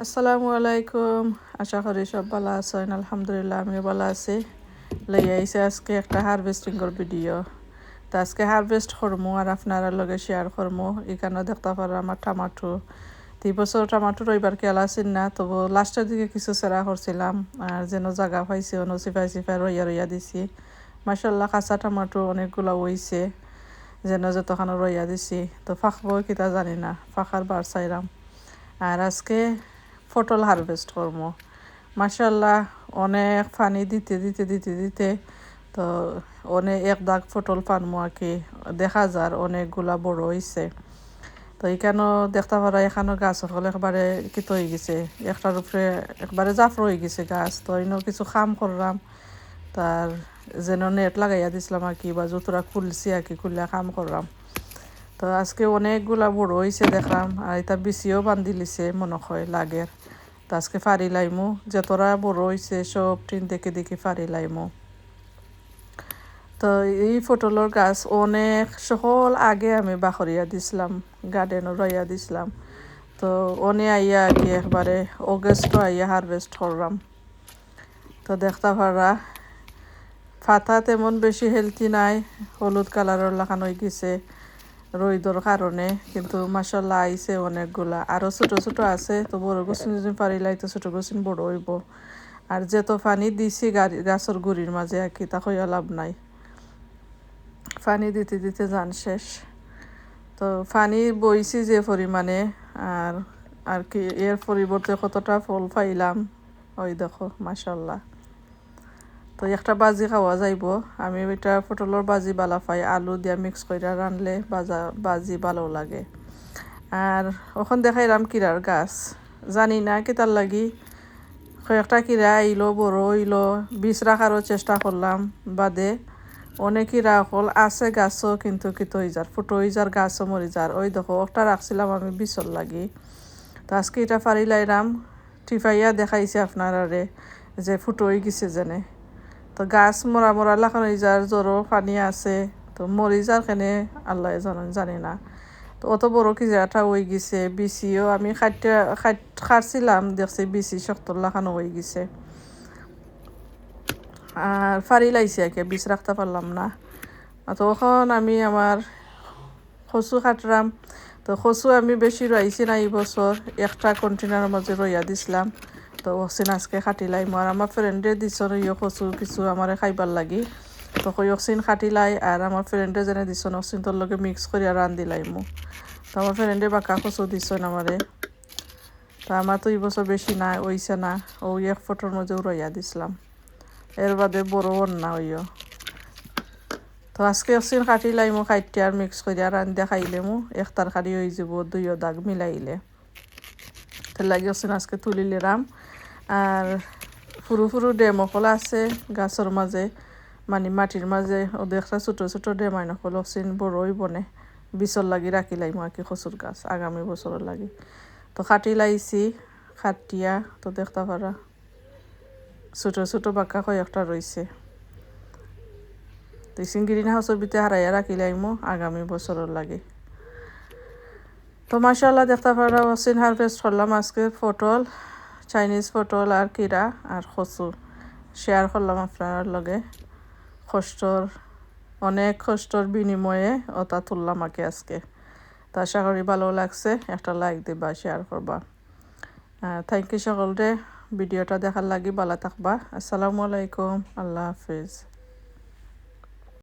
আসসালামু আলাইকুম। আশা করি সব ভালো আছেন। আলহামদুলিল্লাহ আমিও ভালো আছি। লই আইছে আজকে একটা হারভেস্টিংয়ের ভিডিও। তো আজকে হারভেস্ট করমু আর আপনারা লগে শেয়ার করমু। এখানে দেখতে পারো আমার টমাটো। 2 বছর টমাটো রইবার খেয়াল আসেন না, তবু লাস্টের দিকে কিছু সেরা করছিলাম আর যেন জায়গা পাইছি অন্য সিফাই রইয়া দিছি। মাশাল্লাহ কাঁচা টমাটো অনেকগুলো হইছে, যেন যতখানো রইয়া দিছি। তো ফাঁকবো কিতা জানি না, ফাঁকার বার চাইলাম। আর আজকে পটল হারভেস্ট করবো। মাশাল্লাহ অনেক পানি দিতে তো অনেক এক দাগ পটল পানমো আর কি, দেখা যার অনেকগুলা বড় হয়েছে। তো এখানেও দেখতে পারা এখানেও গাছ সকল একবারে কিত হয়ে গেছে, একটার উপরে একবারে জাফর হয়ে গেছে গাছ। তো এনে কিছু খাম করলাম, তার যেন নেট লাগাইয়া দিছিলাম আর কি, বা যতটা খুলছি আর কি, খুললে কাম করলাম। তো আজকে অনেকগুলা বড় হয়েছে দেখলাম, আর এটা বিচিও বান্ধি লিছে মনে হয় লাগের। তো আজকে ফাড়ি লাইমু, যতটা বড় হয়েছে সব টিন দেখে ফাড়ি লাইমু। তো এই পটলের গাছ অনেক সকল আগে আমি বাখরিয়া দিছিলাম, গার্ডেনও রইয়া দিছিলাম। তো অনে আইয়া আর কি একবারে অগস্ট আইয়া হারভেস্ট করলাম। তো দেখতে পারা পাতা তেমন বেশি হেলথি নাই, হলুদ কালারের লাগানো হয়ে গেছে রইদর কারণে, কিন্তু মাশাল্লাহ আইছে অনেকগুলা। আরও ছোট আছে, তো বড় গোছিন যদি পারিলাই তো ছোট গোছিন বড় হইব। আর যেত পানি দিছি গাছের গুড়ির মাঝে আর কি, তা হইয়া লাভ নাই, পানি দিতে যান শেষ। তো পানি বইছি যে পরিমাণে, আর আর কি এর পরিবর্তে কতটা ফল পাইলাম ওই দেখো মাশাল্লাহ। তো একটা বাজি খাওয়া যাইব। আমি এটা পটলের বাজি বালা পাই, আলু দিয়া মিক্স করে রানলে বাজি ভালো লাগে। আর ওখান দেখাইলাম কিরার গাছ, জানি না কি তার লাগি কয়েকটা কিরা আইলো বড় হইলো, বীজ রাখারও চেষ্টা করলাম, বাদে অনেক কিরা হল আছে গাছও, কিন্তু কিতো হয়ে যার ফুটো হয়ে যার গাছও মরি যার। ওই দেখো একটা রাখছিলাম আমি বিচল লাগি। তো আজকে এটা ফারি লাইলাম, টিফাইয়া দেখাইছে আপনারারে যে ফুটো হয়ে গেছে জেনে। তো গাছ মরা লাগানো যার জ্বরও পানি আছে, তো মরি যার কেনে আল্লাহ জানি না। তো অত বড় কি জায়গাটা হয়ে গেছে, বিচিও আমি খাটছিলাম দেখছি বিচি শক্ত লাগানো হয়ে গেছে। আর ফাড়ি লাইছে একে, বিষ রাখতে পারলাম না। তখন আমি আমার কচু কাটলাম। তো কচু আমি বেশি রয়েছি না এই বছর, একটা কন্টেনারের মাঝে রইয়া দিছিলাম। তো অক্সিন আজকে কাটিলাই আর আমার ফ্রেন্ডে দিছ কচু কিছু আমার খাইবার লাগি। তো অক্সিন কাটিলাই আর আমার ফ্রেন্ডে যেনে দিছ অক্সিন তোর লগে মিক্স করিয়া রান্ধিলাই মো। তো আমার ফ্রেন্ডে বাঁকা কচু দিছ আমারে। তো আমার তো এই বছর বেশি না ওইছে না, এক ফটোর মধ্যেও রইয়া দিছিলাম। এর বাদে বড় না হইও। তো আজকে অক্সিন কাটিলাইমো, খাইতে আর মিক্স করিয়া রান্ধা খাইলেমো, এক তরকারি হয়ে যাব 2 দাগ মিলাইলে। তার লাগে অক্সিন আজকে তুলিলাম। আর ফুরু ডেমকল আছে গাছের মাঝে, মানে মাটির মাঝে, ওদের একটা ছোট ডেমাই নকল অক্সিন বড়ই বনে বিচর লাগি রাখিলাইমো আর কি, কচুর গাছ আগামী বছরের লাগি। তো খাটি লাইছি, খাটিয়া তো দেখতে পারা ছোট বাঁকা কয়েকটা রয়েছে। তো গ্রিন হাউসের ভিতরে হারাইয়া রাখিলাইমো আগামী বছরের লাগে। তো মাশাআল্লাহ দেখতে পারা অক্সিন হারভেস্ট করলাম আজকে পটল, চাইনিজ পটল আর কিরা আর কচু শেয়ার করলাম আপনার লগে। অনেক কষ্টর বিনিময়ে ওটা তুললাম আজকে। তা আশা করি ভালো লাগছে, একটা লাইক দিবা, শেয়ার করবা। থ্যাংক ইউ সকলরে ভিডিওটা দেখার লাগি, ভালো থাকবা। আসসালামু আলাইকুম, আল্লাহ হাফিজ।